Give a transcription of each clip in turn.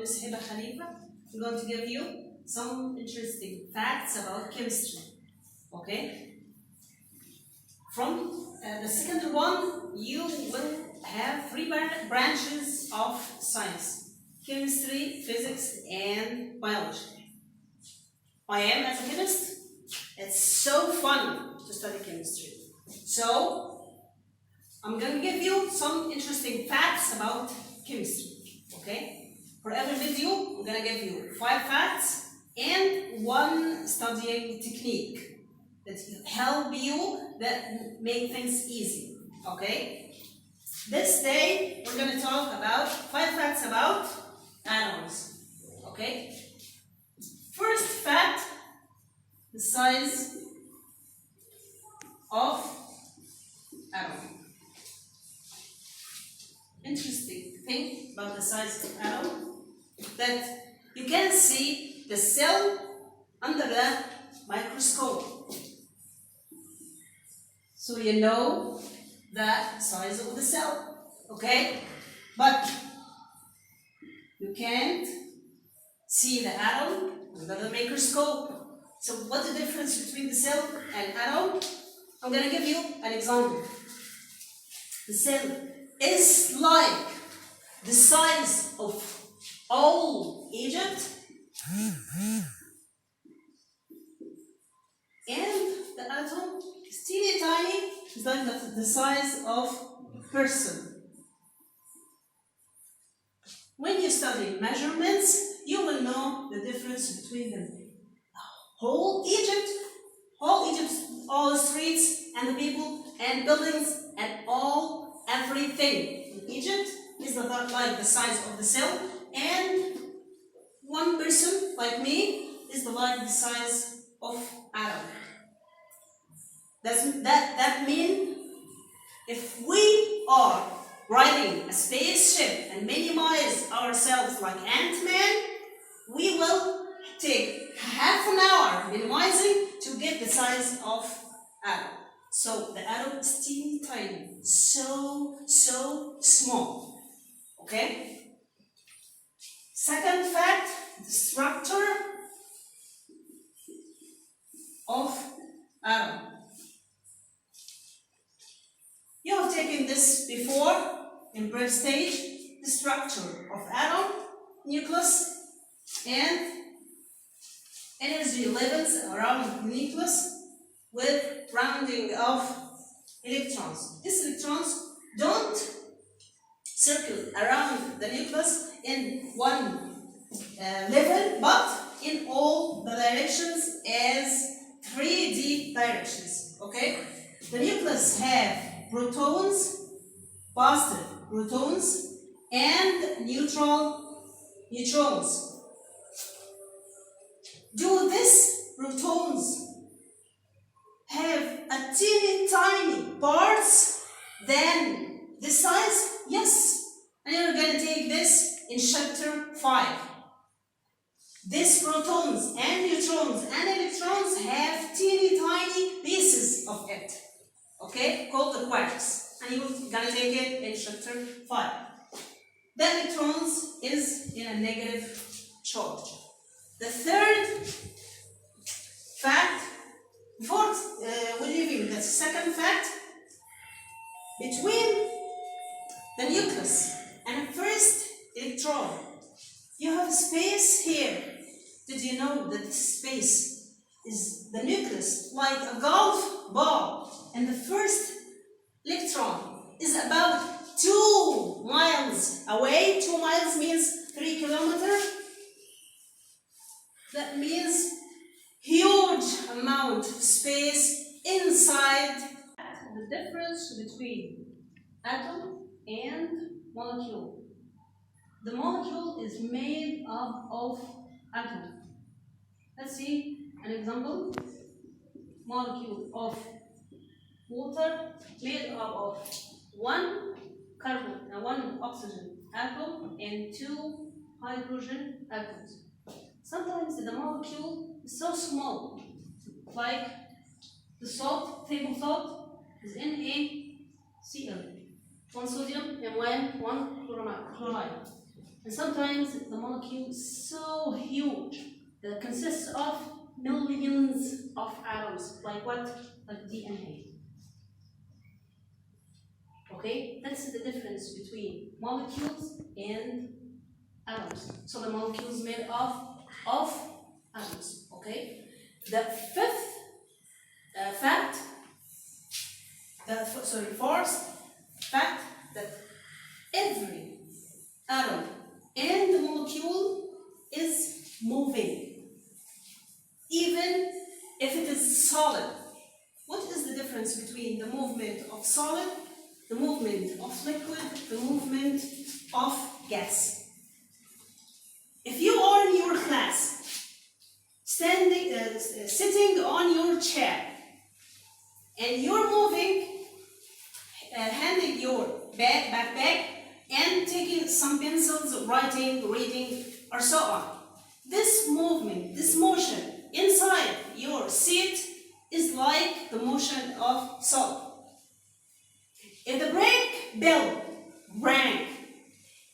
Miss Hiba Khalifa. I'm going to give you some interesting facts about chemistry. Okay? From the second one, you will have three branches of science: chemistry, physics, and biology. I am as a chemist. It's so fun to study chemistry. So, I'm going to give you some interesting facts about chemistry. Okay? For every video, I'm going to give you 5 facts and 1 studying technique that will help you, that make things easy. Okay? This day, we're going to talk about 5 facts about atoms. Okay? First fact, the size of atom. Interesting thing about the size of atom, that you can see the cell under the microscope. So you know the size of the cell, okay? But you can't see the atom under the microscope. So what's the difference between the cell and atom? I'm going to give you an example. The cell is like the size of all Egypt, and the atom is teeny tiny, it's like the size of a person. When you study measurements, you will know the difference between them. Whole Egypt, all the streets and the people and buildings and everything in Egypt is like the size of the cell, and one person like me is like the size of atom. That means if we are riding a spaceship and minimize ourselves like Ant-Man, we will take half an hour minimizing to get the size of atom. So the atom is teeny tiny, so small. Okay? Second fact, the structure of atom. You have taken this before in birth stage, the structure of atom, nucleus, and energy levels around the nucleus with rounding of electrons. These electrons don't circle around the nucleus in one level, but in all the directions as 3D directions. Okay? The nucleus have protons, positive protons, and neutrons. Do these protons have a teeny tiny parts than this size? Yes. And you're going to take this in chapter 5. These protons and neutrons and electrons have teeny tiny pieces of it. Okay? Called the quarks. And you're going to take it in chapter 5. The electrons is in a negative charge. The third fact, before we're leaving the second fact, between the nucleus and the first electron, you have space here. Did you know that this space is the nucleus, like a golf ball, and the first electron is about 2 miles away? 2 miles means 3 kilometers. That means huge amount of space inside. The difference between atom and molecule. The molecule is made up of atom. Let's see an example. Molecule of water made up of 1 carbon and 1 oxygen atom and 2 hydrogen atoms. Sometimes the molecule is so small, like the salt, table salt, is NaCl. 1 sodium and 1 chloride. And sometimes the molecule is so huge that it consists of millions of atoms, like what? Like DNA. Okay, that's the difference between molecules and atoms. So the molecule is made of atoms. Okay. The fifth fact, fourth fact, that every atom and the molecule is moving, even if it is solid. What is the difference between the movement of solid, the movement of liquid, the movement of gas? If you are in your class, sitting on your chair, and you're moving, handing your backpack and taking some pencils, writing, reading, or so on. This movement, this motion inside your seat is like the motion of solid. If the brake bell rang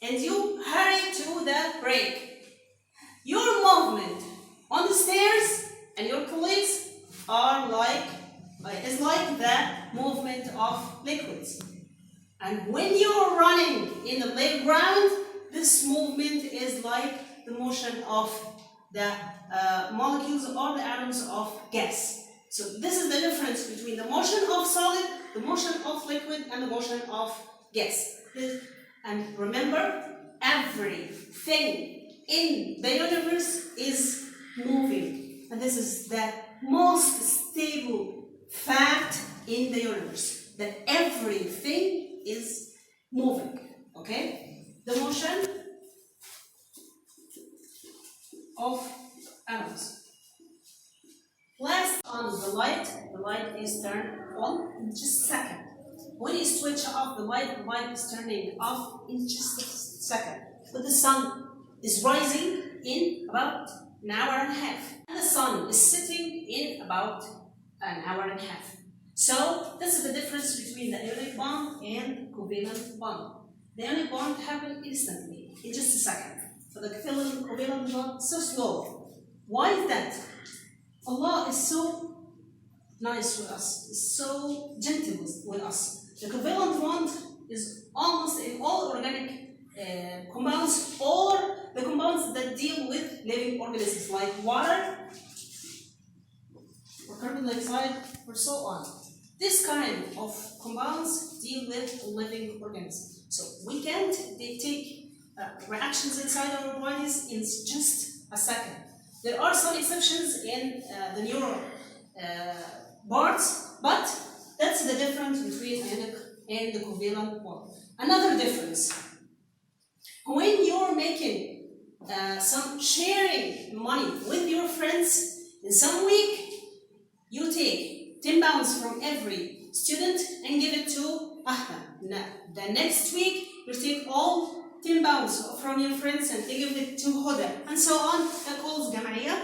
and you hurry to the brake, your movement on the stairs and your colleagues is like the movement of liquids. And when you're running in the playground, this movement is like the motion of the molecules or the atoms of gas. So this is the difference between the motion of solid, the motion of liquid, and the motion of gas. And remember, everything in the universe is moving. And this is the most stable fact in the universe, that everything is moving. Okay? The motion of atoms. Last on the light is turned on in just a second. When you switch off the light is turning off in just a second. But the sun is rising in about an hour and a half. And the sun is setting in about an hour and a half. So this is the difference between the ionic bond and covalent bond. The ionic bond happens instantly, in just a second. But the covalent bond is so slow. Why is that? Allah is so nice with us, is so gentle with us. The covalent bond is almost in all organic compounds, or the compounds that deal with living organisms like water or carbon dioxide or so on. This kind of compounds deal with living organisms. So we can't take reactions inside our bodies in just a second. There are some exceptions in the neural parts, but that's the difference between ionic and the covalent bond. Another difference, when you're making some sharing money with your friends, in some week, you take 10 pounds from every student and give it to Ahmed. The next week, you take all 10 pounds from your friends and give it to Huda, and so on. That calls jam'iyya.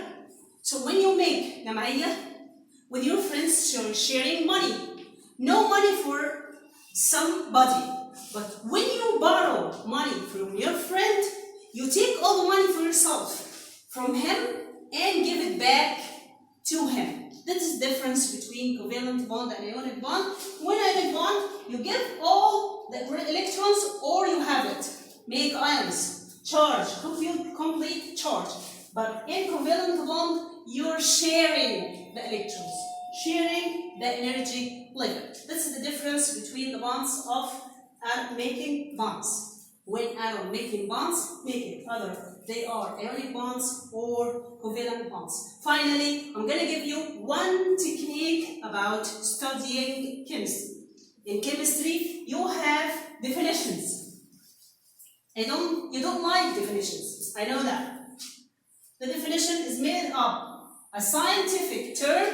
So when you make jam'iyya with your friends, you're sharing money. No money for somebody. But when you borrow money from your friend, you take all the money for yourself from him and give it back to him. This is the difference between covalent bond and ionic bond. When ionic bond, you give all the electrons or you have it. Make ions, charge, complete charge. But in covalent bond, you're sharing the electrons, sharing the energy level. This is the difference between the bonds of making bonds. When atom making bonds, they are ionic bonds or covalent bonds. Finally, I'm going to give you one technique about studying chemistry. In chemistry, you have definitions. You don't like definitions, I know that. The definition is made of a scientific term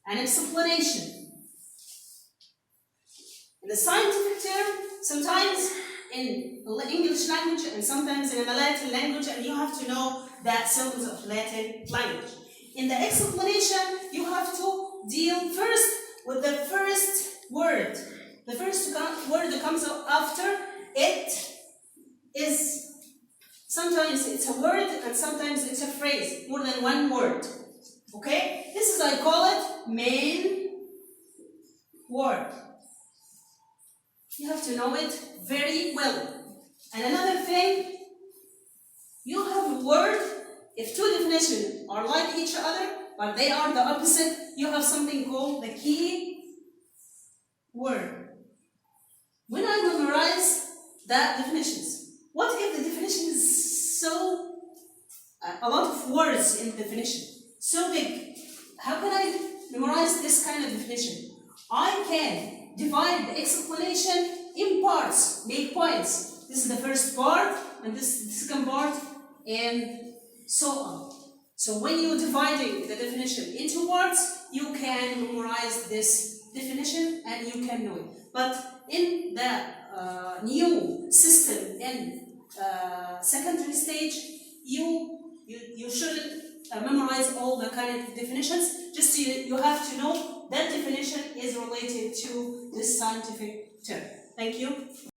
and explanation. In the scientific term, sometimes in English language and sometimes in the Latin language, and you have to know the symbols of Latin language. In the explanation, you have to deal first with the first word. The first word that comes after it is Sometimes it's a word and sometimes it's a phrase, more than one word. Okay? This is, I call it main word. You have to know it very well. And another thing, you have a word, if two definitions are like each other, but they are the opposite, you have something called the key word. When I memorize the definitions, what if the definition is so, a lot of words in the definition, so big? How can I memorize this kind of definition? I can divide the explanation in parts, make points. This is the first part, and this is the second part, and so on. So when you're dividing the definition into parts, you can memorize this definition and you can know it. But in the new system in secondary stage, you shouldn't memorize all the kind of definitions. Just you have to know that definition is related to this scientific term. Thank you.